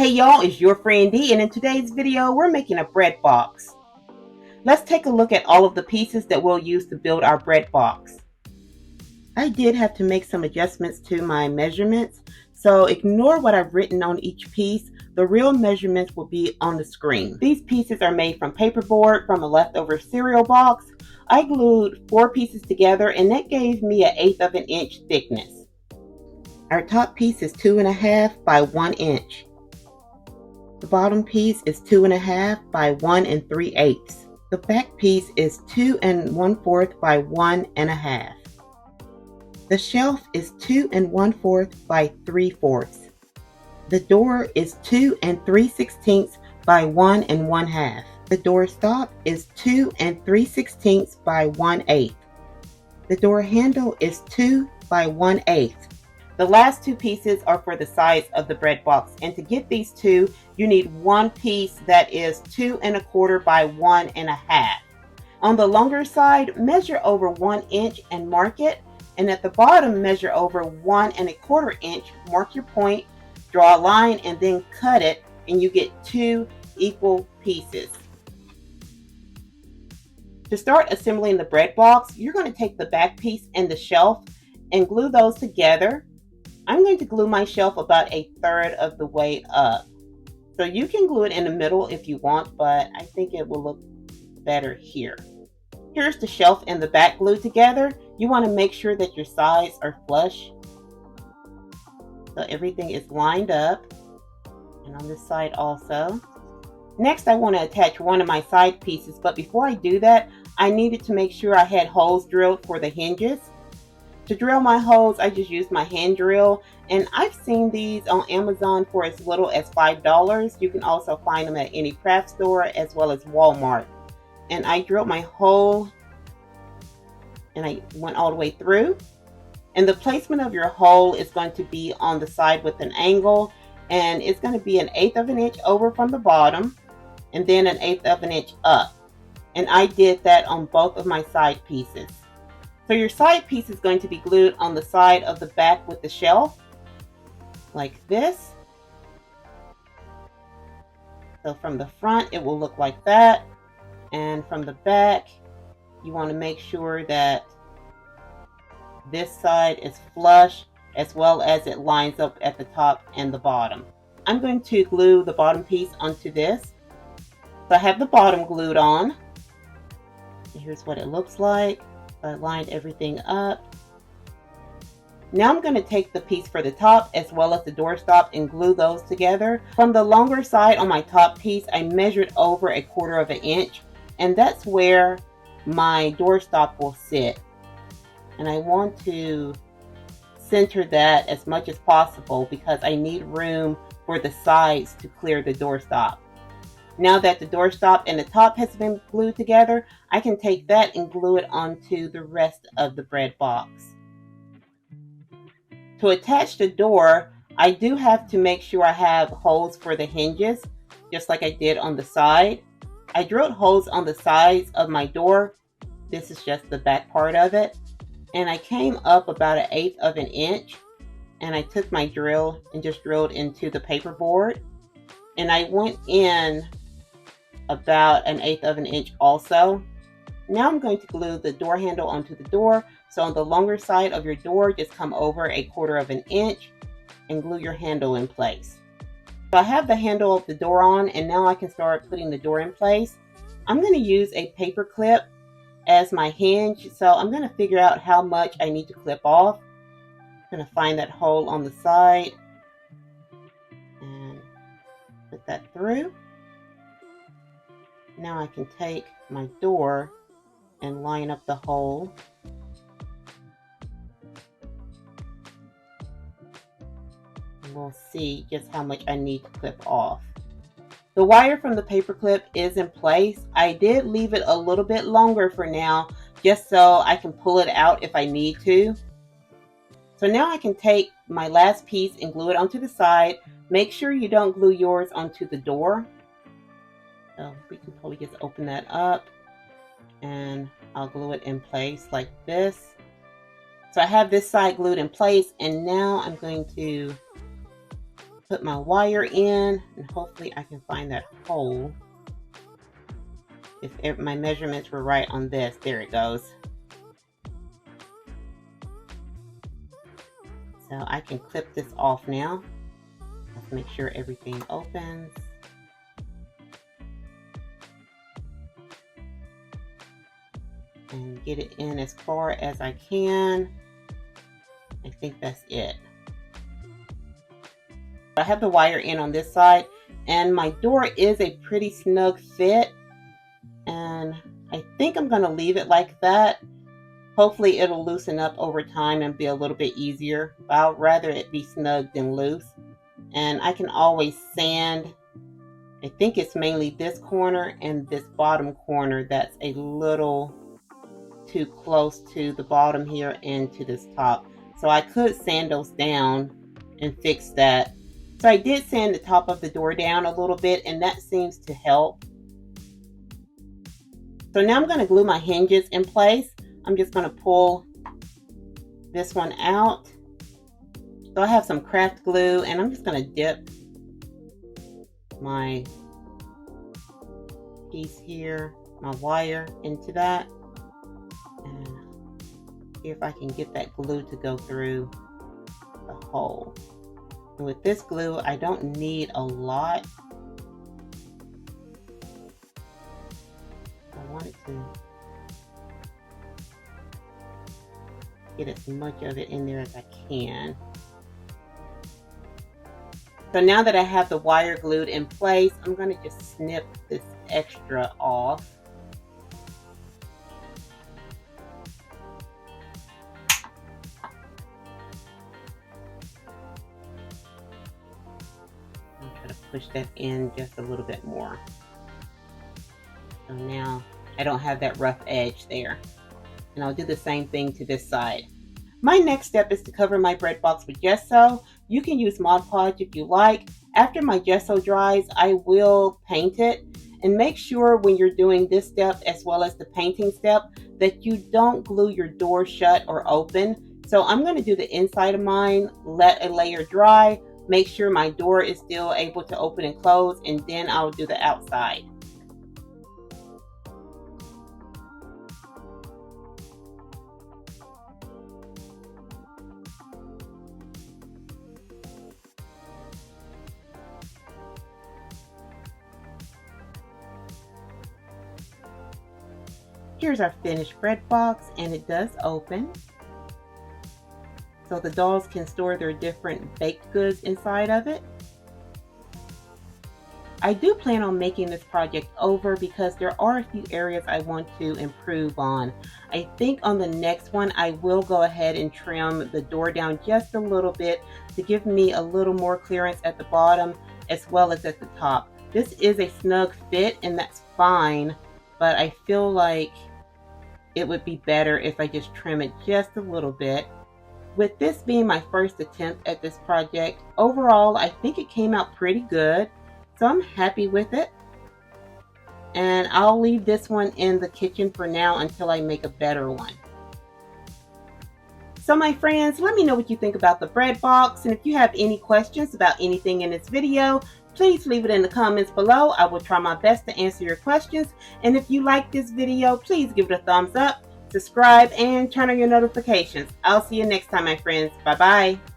Hey y'all, it's your friend D, and in today's video we're making a bread box. Let's take a look at all of the pieces that we'll use to build our bread box. I did have to make some adjustments to my measurements, so ignore what I've written on each piece. The real measurements will be on the screen. These pieces are made from paperboard from a leftover cereal box. I glued 4 pieces together and that gave me an 1/8 of an inch thickness. Our top piece is 2.5 by 1 inch. The bottom piece is 2.5 by 1 3/8. The back piece is 2 1/4 by 1 1/2. The shelf is 2 1/4 by 3/4. The door is 2 3/16 by 1 1/2. The door stop is 2 3/16 by 1/8. The door handle is 2 by 1/8. The last 2 pieces are for the size of the bread box, and to get these 2, you need one piece that is 2 1/4 by 1 1/2. On the longer side, measure over 1 inch and mark it, and at the bottom, measure over 1 1/4 inch, mark your point, draw a line, and then cut it, and you get 2 equal pieces. To start assembling the bread box, you're going to take the back piece and the shelf and glue those together. I'm going to glue my shelf about 1/3 of the way up. So you can glue it in the middle if you want, but I think it will look better here. Here's the shelf and the back glued together. You want to make sure that your sides are flush, so everything is lined up, and on this side also. Next, I want to attach one of my side pieces, but before I do that, I needed to make sure I had holes drilled for the hinges. To drill my holes, I just used my hand drill, and I've seen these on Amazon for as little as $5. You can also find them at any craft store as well as Walmart. And I drilled my hole, and I went all the way through. And the placement of your hole is going to be on the side with an angle, and it's going to be 1/8 of an inch over from the bottom, and then 1/8 of an inch up. And I did that on both of my side pieces. So your side piece is going to be glued on the side of the back with the shelf, like this. So from the front, it will look like that. And from the back, you want to make sure that this side is flush, as well as it lines up at the top and the bottom. I'm going to glue the bottom piece onto this. So I have the bottom glued on. Here's what it looks like. I lined everything up. Now I'm going to take the piece for the top as well as the doorstop and glue those together. From the longer side on my top piece, I measured over 1/4 of an inch, and that's where my doorstop will sit. And I want to center that as much as possible because I need room for the sides to clear the doorstop. Now that the doorstop and the top has been glued together, I can take that and glue it onto the rest of the bread box. To attach the door, I do have to make sure I have holes for the hinges, just like I did on the side. I drilled holes on the sides of my door. This is just the back part of it. And I came up about 1/8 of an inch, and I took my drill and just drilled into the paperboard. And I went in about 1/8 of an inch also. Now I'm going to glue the door handle onto the door. So on the longer side of your door, just come over 1/4 of an inch and glue your handle in place. So I have the handle of the door on, and now I can start putting the door in place. I'm going to use a paper clip as my hinge, so I'm going to figure out how much I need to clip off. I'm going to find that hole on the side and put that through. Now I can take my door and line up the hole. And we'll see just how much I need to clip off. The wire from the paper clip is in place. I did leave it a little bit longer for now, just so I can pull it out if I need to. So now I can take my last piece and glue it onto the side. Make sure you don't glue yours onto the door. So we can probably just open that up, and I'll glue it in place like this. So I have this side glued in place, and now I'm going to put my wire in, and hopefully I can find that hole. If my measurements were right on this, there it goes. So I can clip this off now. Let's make sure everything opens. And get it in as far as I can. I think that's it. I have the wire in on this side, and my door is a pretty snug fit, and I think I'm going to leave it like that. Hopefully it'll loosen up over time and be a little bit easier. I'd rather it be snug than loose. And I can always sand. I think it's mainly this corner and this bottom corner that's a little too close to the bottom here and to this top. So I could sand those down and fix that. So I did sand the top of the door down a little bit, and that seems to help. So now I'm going to glue my hinges in place. I'm just going to pull this one out. So I have some craft glue, and I'm just going to dip my piece here, my wire, into that. And see if I can get that glue to go through the hole. And with this glue, I don't need a lot. I want it to get as much of it in there as I can. So now that I have the wire glued in place, I'm going to just snip this extra off. I'm trying to push that in just a little bit more. So now I don't have that rough edge there. And I'll do the same thing to this side. My next step is to cover my bread box with gesso. You can use Mod Podge if you like. After my gesso dries, I will paint it. And make sure when you're doing this step as well as the painting step that you don't glue your door shut or open. So I'm going to do the inside of mine, let a layer dry, make sure my door is still able to open and close, and then I'll do the outside. Here's our finished bread box, and it does open. So the dolls can store their different baked goods inside of it. I do plan on making this project over because there are a few areas I want to improve on. I think on the next one I will go ahead and trim the door down just a little bit to give me a little more clearance at the bottom as well as at the top. This is a snug fit, and that's fine, but I feel like it would be better if I just trim it just a little bit. With this being my first attempt at this project, overall I think it came out pretty good, so I'm happy with it. And I'll leave this one in the kitchen for now until I make a better one. So my friends, let me know what you think about the bread box, and if you have any questions about anything in this video, please leave it in the comments below. I will try my best to answer your questions. And if you like this video, please give it a thumbs up, subscribe, and turn on your notifications. I'll see you next time, my friends. Bye-bye.